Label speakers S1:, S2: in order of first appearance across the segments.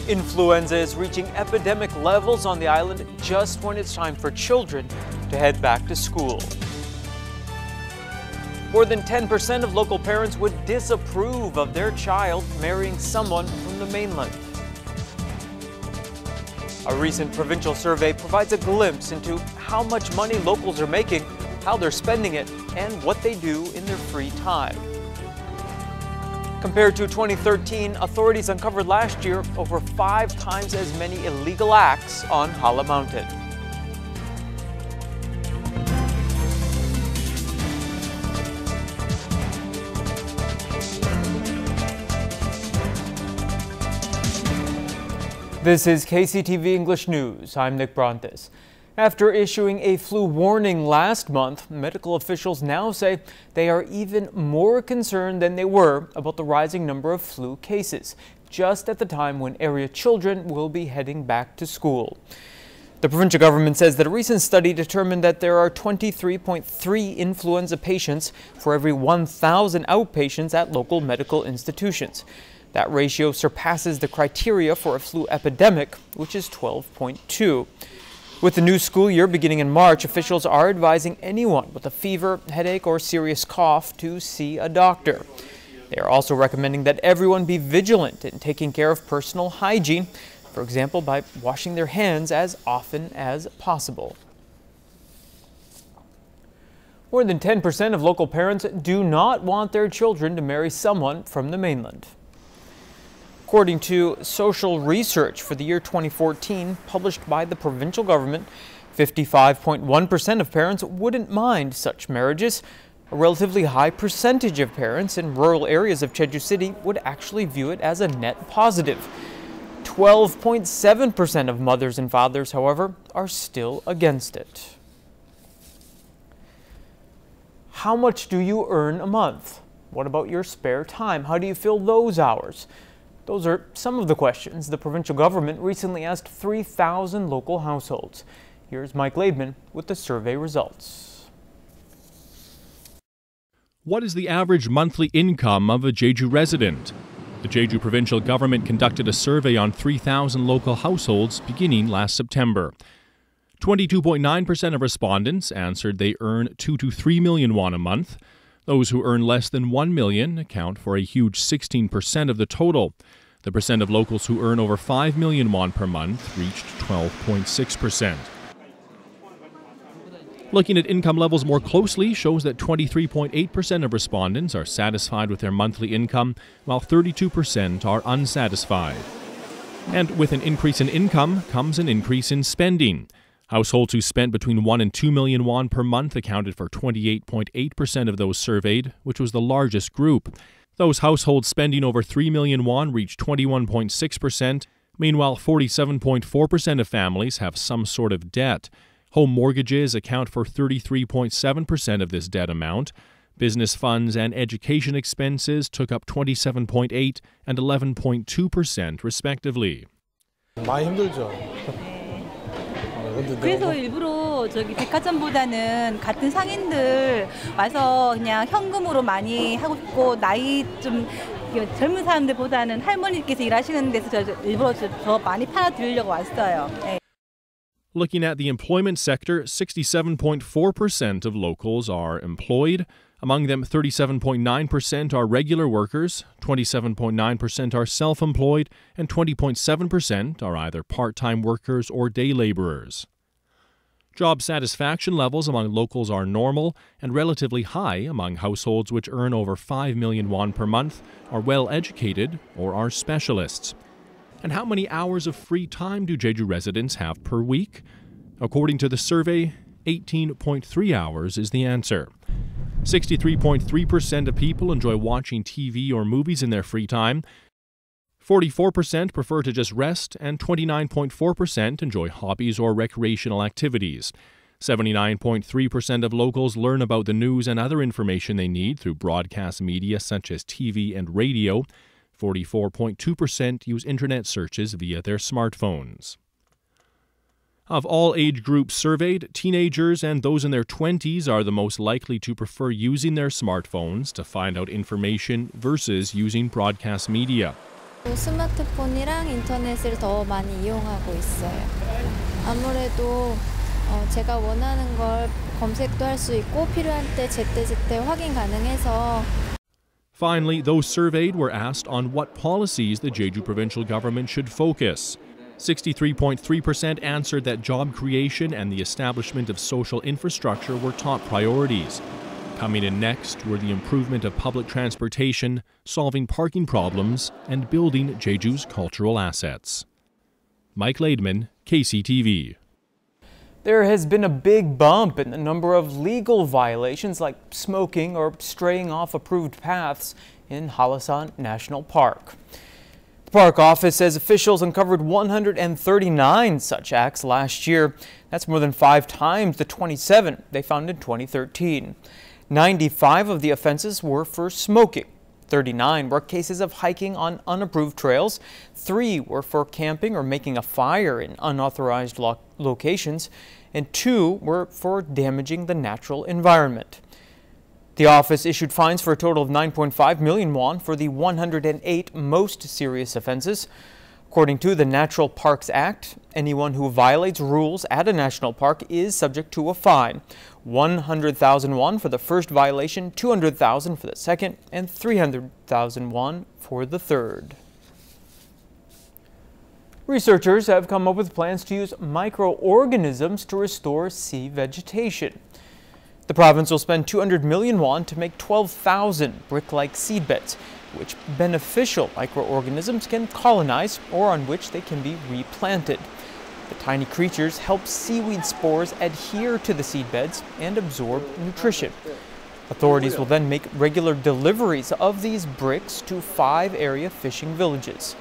S1: Influenza is reaching epidemic levels on the island just when it's time for children to head back to school. More than 10% of local parents would disapprove of their child marrying someone from the mainland. A recent provincial survey provides a glimpse into how much money locals are making, how they're spending it, and what they do in their free time. Compared to 2013, authorities uncovered last year over 5 times as many illegal acts on Halla Mountain. This is KCTV English News. I'm Nick Brontes. After issuing a flu warning last month, medical officials now say they are even more concerned than they were about the rising number of flu cases, just at the time when area children will be heading back to school. The provincial government says that a recent study determined that there are 23.3 influenza patients for every 1,000 outpatients at local medical institutions. That ratio surpasses the criteria for a flu epidemic, which is 12.2. With the new school year beginning in March, officials are advising anyone with a fever, headache, or serious cough to see a doctor. They are also recommending that everyone be vigilant in taking care of personal hygiene, for example, by washing their hands as often as possible. More than 10% of local parents do not want their children to marry someone from the mainland. According to social research for the year 2014 published by the provincial government, 55.1% of parents wouldn't mind such marriages. A relatively high percentage of parents in rural areas of Jeju City would actually view it as a net positive. 12.7% of mothers and fathers, however, are still against it. How much do you earn a month? What about your spare time? How do you fill those hours? Those are some of the questions the provincial government recently asked 3,000 local households. Here's Mike Laidman with the survey results.
S2: What is the average monthly income of a Jeju resident? The Jeju provincial government conducted a survey on 3,000 local households beginning last September. 22.9% of respondents answered they earn 2 to 3 million won a month. Those who earn less than 1 million account for a huge 16% of the total. The percent of locals who earn over 5 million won per month reached 12.6%. Looking at income levels more closely shows that 23.8% of respondents are satisfied with their monthly income, while 32% are unsatisfied. And with an increase in income comes an increase in spending. Households who spent between 1 and 2 million won per month accounted for 28.8% of those surveyed, which was the largest group. Those households spending over 3 million won reached 21.6%. Meanwhile, 47.4% of families have some sort of debt. Home mortgages account for 33.7% of this debt amount. Business funds and education expenses took up 27.8% and 11.2% respectively.
S3: 많이 힘들죠.
S4: 그래서 일부러 백화점보다는 같은 상인들 와서 그냥 현금으로 많이 하고 싶고 나이 좀 젊은 사람들보다는 할머니께서 일하시는 데서 일부러 더 많이 팔아드리려고 왔어요. 네.
S2: Looking at the employment sector, 67.4% of locals are employed. Among them, 37.9% are regular workers, 27.9% are self-employed, and 20.7% are either part-time workers or day laborers. Job satisfaction levels among locals are normal and relatively high among households which earn over 5 million won per month, are well-educated, or are specialists. And how many hours of free time do Jeju residents have per week? According to the survey, 18.3 hours is the answer. 63.3% of people enjoy watching TV or movies in their free time. 44% prefer to just rest, and 29.4% enjoy hobbies or recreational activities. 79.3% of locals learn about the news and other information they need through broadcast media such as TV and radio. 44.2% use internet searches via their smartphones. Of all age groups surveyed, teenagers and those in their 20s are the most likely to prefer using their smartphones to find out information versus using broadcast media.
S3: 스마트폰이랑 인터넷을 더 많이 이용하고 있어요. 아무래도 제가 원하는 걸 검색도 할 수 있고 필요할 때 제때제때 확인 가능해서.
S2: Finally, those surveyed were asked on what policies the Jeju provincial government should focus. 63.3% answered that job creation and the establishment of social infrastructure were top priorities. Coming in next were the improvement of public transportation, solving parking problems, and building Jeju's cultural assets. Mike Laidman, KCTV.
S1: There has been a big bump in the number of legal violations like smoking or straying off approved paths in Halla National Park. The park office says officials uncovered 139 such acts last year. That's more than 5 times the 27 they found in 2013. 95 of the offenses were for smoking. 39 were cases of hiking on unapproved trails. 3 were for camping or making a fire in unauthorized locations. And 2 were for damaging the natural environment. The office issued fines for a total of 9.5 million won for the 108 most serious offenses. According to the Natural Parks Act, anyone who violates rules at a national park is subject to a fine. 100,000 won for the first violation, 200,000 for the second, and 300,000 won for the third. Researchers have come up with plans to use microorganisms to restore sea vegetation. The province will spend 200 million won to make 12,000 brick-like seedbeds, which beneficial microorganisms can colonize or on which they can be replanted. The tiny creatures help seaweed spores adhere to the seedbeds and absorb nutrition. Authorities will then make regular deliveries of these bricks to 5 area fishing villages.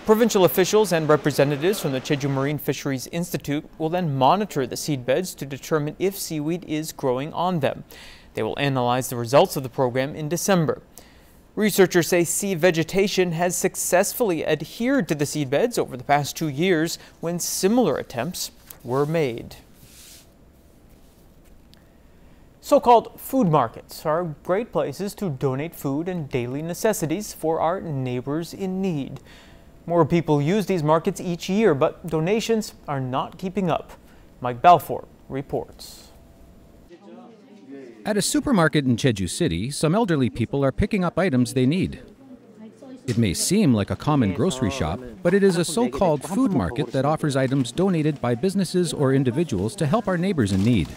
S1: Provincial officials and representatives from the Jeju Marine Fisheries Institute will then monitor the seedbeds to determine if seaweed is growing on them. They will analyze the results of the program in December. Researchers say See Vegetation has successfully adhered to the seedbeds over the past 2 years when similar attempts were made. So-called food markets are great places to donate food and daily necessities for our neighbors in need. More people use these markets each year, but donations are not keeping up. Mike Balfour reports.
S5: At a supermarket in Jeju City, some elderly people are picking up items they need. It may seem like a common grocery shop, but it is a so-called food market that offers items donated by businesses or individuals to help our neighbors in need.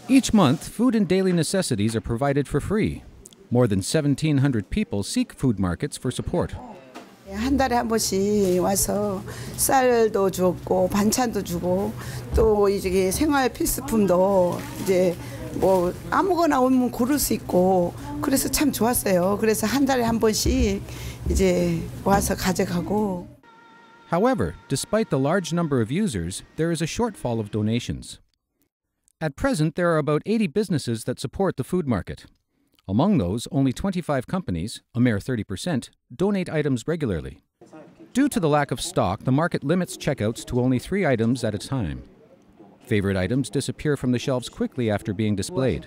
S5: Each month, food and daily necessities are provided for free. More than 1,700 people seek food markets for support.
S6: 한 달에 한 번씩 와서 쌀도 주고 반찬도 주고 또 이제 생활 필수품도 이제 뭐 아무거나 오면 고를 수 있고 그래서 참 좋았어요. 그래서 한 달에 한 번씩 이제 와서 가져가고.
S5: However, despite the large number of users, there is a shortfall of donations. At present, there are about 80 businesses that support the food market. Among those, only 25 companies, a mere 30%, donate items regularly. Due to the lack of stock, the market limits checkouts to only 3 items at a time. Favorite items disappear from the shelves quickly after being displayed.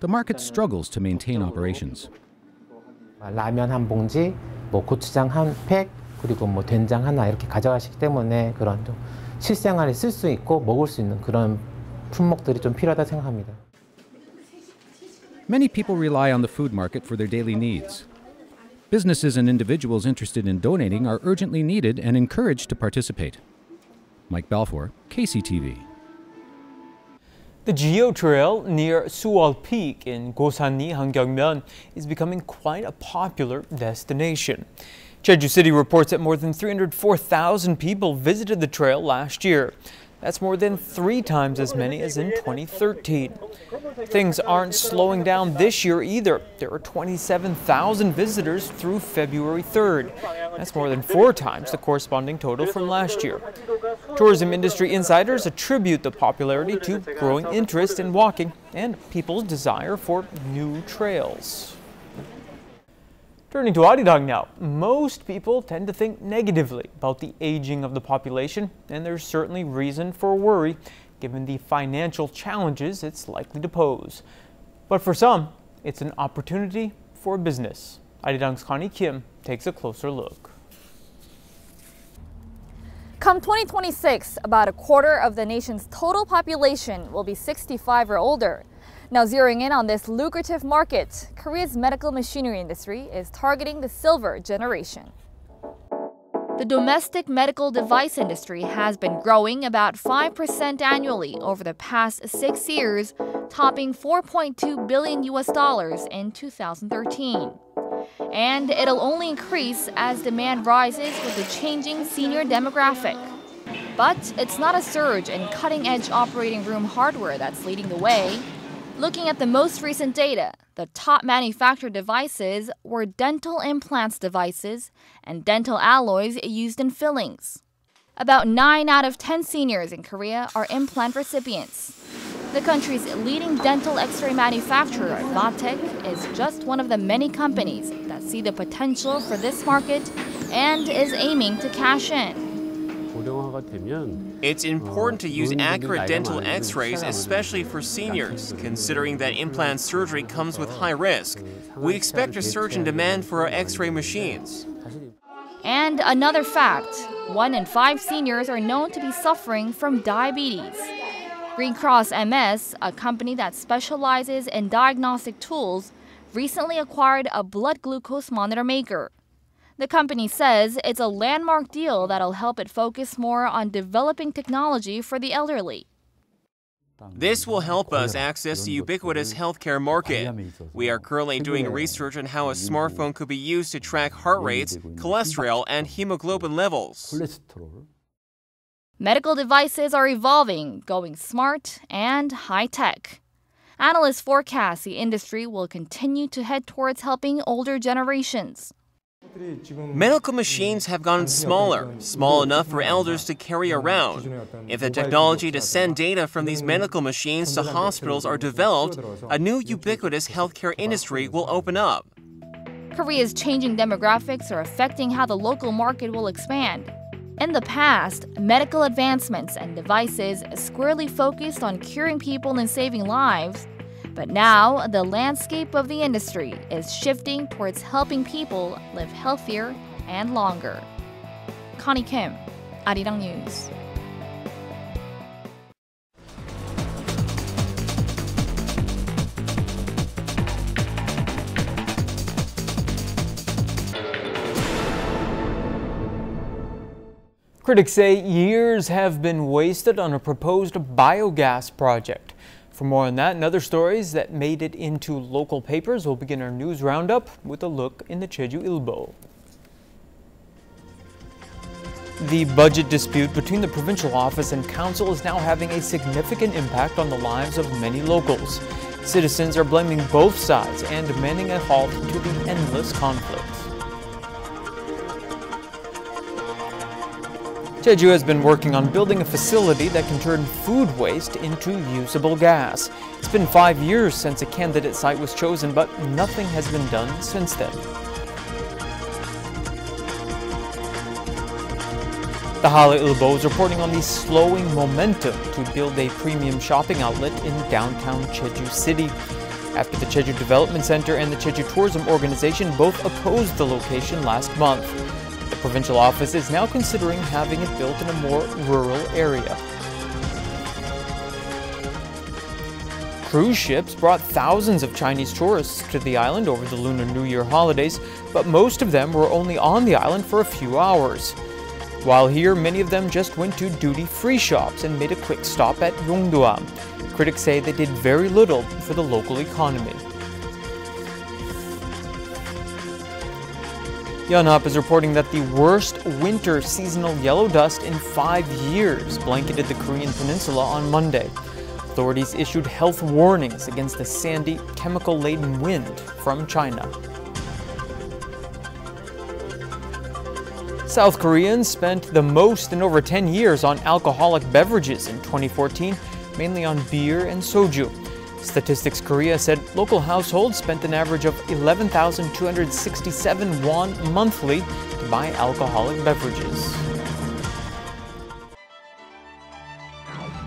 S5: The market struggles to maintain operations.
S7: 라면 한 봉지, 뭐 고추장 한 팩, 그리고 뭐 된장 하나 이렇게 가져가시기 때문에 그런 좀 실생활에 쓸 수 있고 먹을 수 있는 그런 품목들이 좀 필요하다 생각합니다.
S5: Many people rely on the food market for their daily needs. Businesses and individuals interested in donating are urgently needed and encouraged to participate. Mike Balfour, KCTV.
S1: The Geo Trail near Suwol Peak in Gosanni, Hangyeongmyeon is becoming quite a popular destination. Jeju City reports that more than 304,000 people visited the trail last year. That's more than 3 times as many as in 2013. Things aren't slowing down this year either. There are 27,000 visitors through February 3rd. That's more than 4 times the corresponding total from last year. Tourism industry insiders attribute the popularity to growing interest in walking and people's desire for new trails. Turning to Arirang now, most people tend to think negatively about the aging of the population, and there's certainly reason for worry given the financial challenges it's likely to pose. But for some, it's an opportunity for business. Arirang's Connie Kim takes a closer look.
S8: Come 2026, about a quarter of the nation's total population will be 65 or older. Now, zeroing in on this lucrative market, Korea's medical machinery industry is targeting the silver generation. The domestic medical device industry has been growing about 5% annually over the past 6 years, topping $4.2 billion in 2013. And it'll only increase as demand rises with the changing senior demographic. But it's not a surge in cutting-edge operating room hardware that's leading the way. Looking at the most recent data, the top manufactured devices were dental implants devices and dental alloys used in fillings. About 9 out of 10 seniors in Korea are implant recipients. The country's leading dental X-ray manufacturer, Vatek, is just one of the many companies that see the potential for this market and is aiming to cash in.
S9: It's important to use accurate dental X-rays, especially for seniors, considering that implant surgery comes with high risk. We expect a surge in demand for our X-ray machines.
S8: And another fact, 1 in 5 seniors are known to be suffering from diabetes. Green Cross MS, a company that specializes in diagnostic tools, recently acquired a blood glucose monitor maker. The company says it's a landmark deal that'll help it focus more on developing technology for the elderly.
S9: This will help us access the ubiquitous healthcare market. We are currently doing research on how a smartphone could be used to track heart rates, cholesterol, and hemoglobin levels.
S8: Medical devices are evolving, going smart and high-tech. Analysts forecast the industry will continue to head towards helping older generations.
S9: Medical machines have gotten smaller, small enough for elders to carry around. If the technology to send data from these medical machines to hospitals are developed, a new ubiquitous healthcare industry will open up.
S8: Korea's changing demographics are affecting how the local market will expand. In the past, medical advancements and devices squarely focused on curing people and saving lives. But now, the landscape of the industry is shifting towards helping people live healthier and longer. Connie Kim, Arirang News.
S1: Critics say years have been wasted on a proposed biogas project. For more on that and other stories that made it into local papers, we'll begin our news roundup with a look in the Jeju-ilbo. The budget dispute between the provincial office and council is now having a significant impact on the lives of many locals. Citizens are blaming both sides and demanding a halt to the endless conflict. Jeju has been working on building a facility that can turn food waste into usable gas. It's been 5 years since a candidate site was chosen, but nothing has been done since then. The Halla Ilbo is reporting on the slowing momentum to build a premium shopping outlet in downtown Jeju City. After the Jeju Development Center and the Jeju Tourism Organization both opposed the location last month. The provincial office is now considering having it built in a more rural area. Cruise ships brought thousands of Chinese tourists to the island over the Lunar New Year holidays, but most of them were only on the island for a few hours. While here, many of them just went to duty-free shops and made a quick stop at Yongdwa. Critics say they did very little for the local economy. Yonhap is reporting that the worst winter seasonal yellow dust in 5 years blanketed the Korean peninsula on Monday. Authorities issued health warnings against the sandy, chemical-laden wind from China. South Koreans spent the most in over 10 years on alcoholic beverages in 2014, mainly on beer and soju. Statistics Korea said local households spent an average of 11,267 won monthly to buy alcoholic beverages.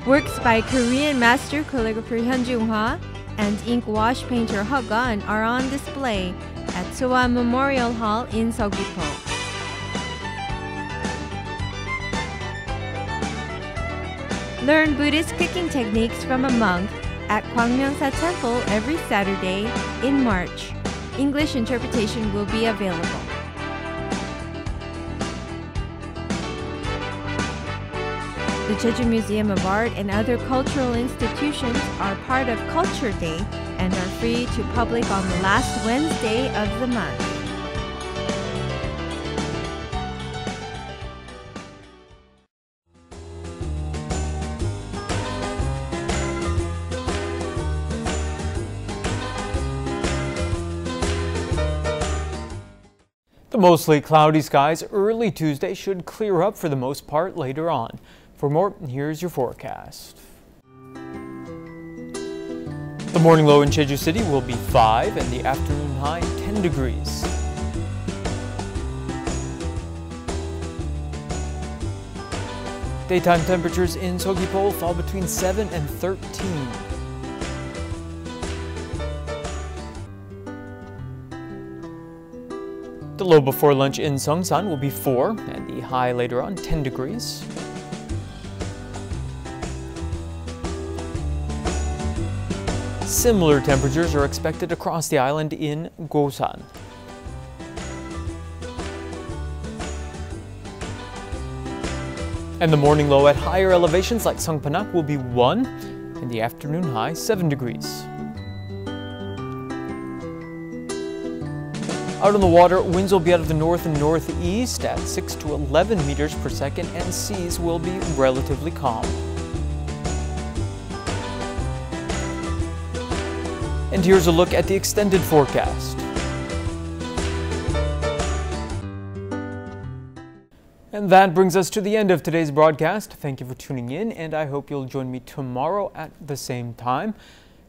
S10: Works by Korean master calligrapher Hyun Jung-hwa and ink wash painter Hwa-gun are on display at Soan Memorial Hall in Seogwipo. Learn Buddhist cooking techniques from a monk at Gwangmyeongsa Temple every Saturday in March. English interpretation will be available. The Jeju Museum of Art and other cultural institutions are part of Culture Day and are free to public on the last Wednesday of the month.
S1: The mostly cloudy skies early Tuesday should clear up for the most part later on. For more, here's your forecast. The morning low in Jeju City will be 5 and the afternoon high 10 degrees. Daytime temperatures in Seogwipo fall between 7 and 13. The low before lunch in Seongsan will be 4 and the high later on 10 degrees. Similar temperatures are expected across the island in Gosan. And the morning low at higher elevations like Songpanak will be 1 and the afternoon high 7 degrees. Out on the water, winds will be out of the north and northeast at 6 to 11 meters per second and seas will be relatively calm. And here's a look at the extended forecast. And that brings us to the end of today's broadcast. Thank you for tuning in, and I hope you'll join me tomorrow at the same time.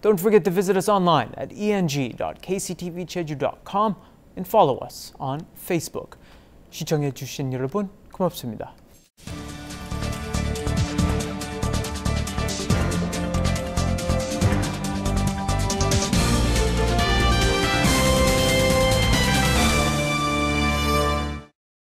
S1: Don't forget to visit us online at eng.kctvjeju.com and follow us on Facebook. 시청해주신 여러분 고맙습니다.